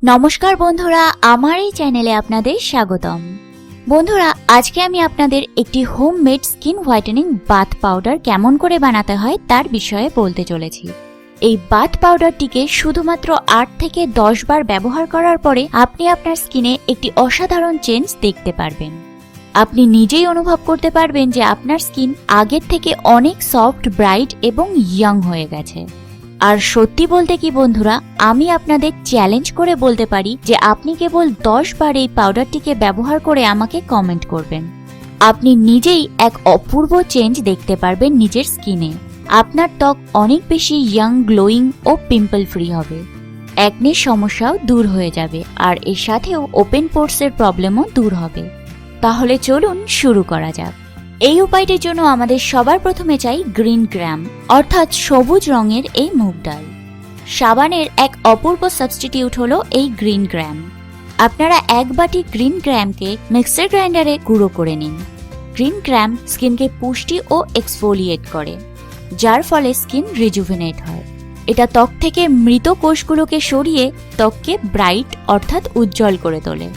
নমস্কার বন্ধুরা, আমার এই চ্যানেলে আপনাদের স্বাগতম। বন্ধুরা, আজকে আমি আপনাদের একটি homemade skin whitening bath powder কেমন করে বানাতে হয় তার বিষয়ে বলতে চলেছি। এই বাথ পাউডারটিকে শুধুমাত্র 8 থেকে 10 বার ব্যবহার করার পরে আপনি আপনার স্কিনে একটি অসাধারণ চেঞ্জ দেখতে পারবেন। আপনি নিজেই অনুভব করতে পারবেন যে আপনার স্কিন আগের থেকে অনেক সফট, ব্রাইট এবং ইয়াং হয়ে গেছে। আর সত্যি বলতে কি বন্ধুরা, আমি আপনাদের চ্যালেঞ্জ করে বলতে পারি যে আপনি কেবল 10 বার এই পাউডারটিকে ব্যবহার করে আমাকে কমেন্ট করবেন। আপনি নিজেই এক অপূর্ব চেঞ্জ দেখতে পারবেন নিজের স্কিনে। আপনার ত্বক অনেক বেশি ইয়াং, গ্লোয়িং ও পিম্পল ফ্রি হবে। অ্যাকনের সমস্যাও দূর হয়ে যাবে, আর এর সাথেও ওপেন পোর্সের প্রবলেমও দূর হবে। তাহলে চলুন শুরু করা যাক। এই উপায়টির জন্য আমাদের সবার প্রথমে চাই গ্রিন গ্রাম, অর্থাৎ সবুজ রঙের এই মুগ ডাল। সাবানের এক অপূর্ব সাবস্টিটিউট হলো এই গ্রিন গ্রাম। আপনারা 1 বাটি গ্রিন গ্রামকে মিক্সার গ্রাইন্ডারে গুঁড়ো করে নিন। গ্রিন গ্রাম স্কিনকে পুষ্টি ও এক্সফোলিয়েট করে, যার ফলে স্কিন রিজুভিনেট হয়। এটা ত্বক থেকে মৃত কোষগুলোকে সরিয়ে ত্বককে ব্রাইট অর্থাৎ উজ্জ্বল করে তোলে।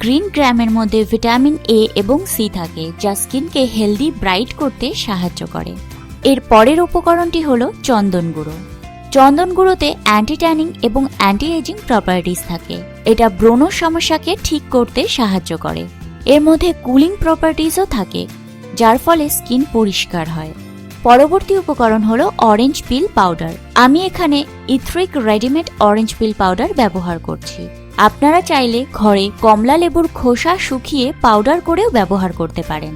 গ্রিন গ্রামের মধ্যে ভিটামিন এ এবং সি থাকে, যা স্কিনকে হেলদি, ব্রাইট করতে সাহায্য করে। এর পরের উপকরণটি হলো চন্দন গুঁড়ো। চন্দন গুঁড়োতে অ্যান্টি ট্যানিং এবং অ্যান্টি এজিং প্রপার্টিজ থাকে। এটা ব্রণ সমস্যাকে ঠিক করতে সাহায্য করে। এর মধ্যে কুলিং প্রপার্টিজও থাকে, যার ফলে স্কিন পরিষ্কার হয়। পরবর্তী উপকরণ হলো অরেঞ্জ পিল পাউডার। আমি এখানে ইথ্রিক রেডিমেড অরেঞ্জ পিল পাউডার ব্যবহার করছি। আপনারা চাইলে ঘরে কমলা লেবুর খোসা শুকিয়ে পাউডার করেও ব্যবহার করতে পারেন।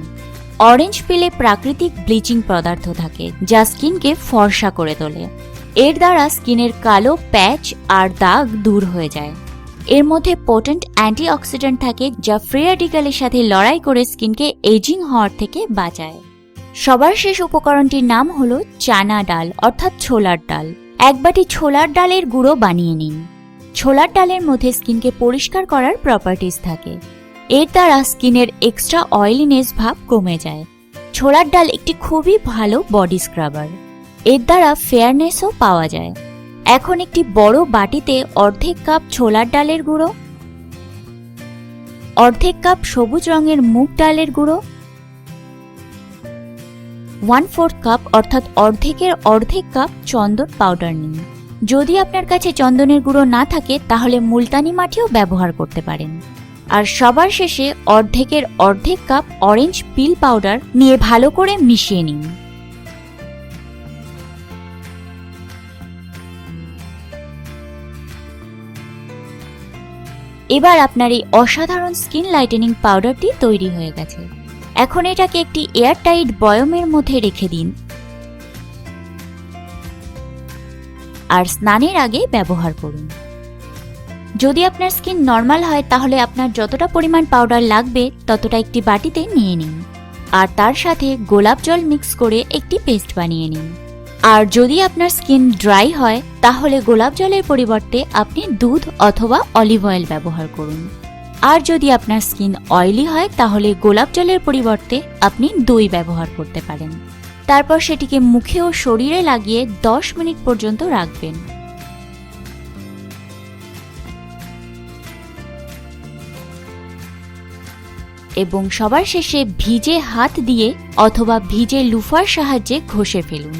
অরেঞ্জ পিলে প্রাকৃতিক ব্লিচিং পদার্থ থাকে, যা স্কিনকে ফর্সা করে তোলে। এর দ্বারা স্কিনের কালো প্যাচ আর দাগ দূর হয়ে যায়। এর মধ্যে পোটেন্ট অ্যান্টিঅক্সিডেন্ট থাকে, যা ফ্রি র্যাডিক্যালের সাথে লড়াই করে স্কিনকে এজিং হওয়ার থেকে বাঁচায়। সবার শেষ উপকরণটির নাম হলো চানা ডাল, অর্থাৎ ছোলার ডাল। 1 বাটি ছোলার ডালের গুঁড়ো বানিয়ে নিন। ছোলার ডালের মধ্যে স্কিনকে পরিষ্কার করার প্রপার্টিজ থাকে। এর দ্বারা স্কিনের এক্সট্রা অয়েলিনেস ভাব কমে যায়। ছোলার ডাল একটি খুবই ভালো বডি স্ক্রাবার। এর দ্বারা ফেয়ারনেসও পাওয়া যায়। এখন একটি বড় বাটিতে অর্ধেক কাপ ছোলার ডালের গুঁড়ো, অর্ধেক কাপ সবুজ রঙের মুগ ডালের গুঁড়ো, 1/4 কাপ অর্থাৎ অর্ধেকের অর্ধেক কাপ চন্দন পাউডার নিন। যদি আপনার কাছে চন্দনের গুঁড়ো না থাকে তাহলে মুলতানি মাটিও ব্যবহার করতে পারেন। আর সবার শেষে অর্ধেকের অর্ধেক কাপ অরেঞ্জ পিল পাউডার নিয়ে ভালো করে মিশিয়ে নিন। এবার আপনার এই অসাধারণ স্কিন লাইটেনিং পাউডারটি তৈরি হয়ে গেছে। এখন এটাকে একটি এয়ারটাইট বয়মের মধ্যে রেখে দিন আর স্নানের আগে ব্যবহার করুন। যদি আপনার স্কিন নর্মাল হয় তাহলে আপনার যতটা পরিমাণ পাউডার লাগবে ততটা একটি বাটিতে নিয়ে নিন, আর তার সাথে গোলাপ জল মিক্স করে একটি পেস্ট বানিয়ে নিন। আর যদি আপনার স্কিন ড্রাই হয় তাহলে গোলাপ জলের পরিবর্তে আপনি দুধ অথবা অলিভ অয়েল ব্যবহার করুন। আর যদি আপনার স্কিন অয়েলি হয় তাহলে গোলাপ জলের পরিবর্তে আপনি দই ব্যবহার করতে পারেন। তারপর সেটিকে মুখে ও শরীরে লাগিয়ে 10 মিনিট পর্যন্ত রাখবেন। এবং সবার শেষে ভিজে হাত দিয়ে অথবা ভিজে লুফার সাহায্যে ঘষে ফেলুন।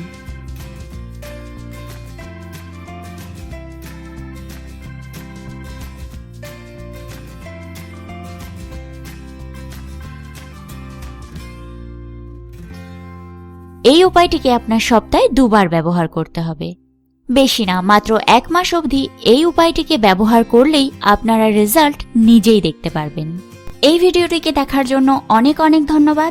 এই উপায়টিকে আপনার সপ্তাহে 2 বার ব্যবহার করতে হবে। বেশি না, মাত্র 1 মাস অবধি এই উপায়টিকে ব্যবহার করলেই আপনারা রেজাল্ট নিজেই দেখতে পারবেন। এই ভিডিওটিকে দেখার জন্য অনেক অনেক ধন্যবাদ।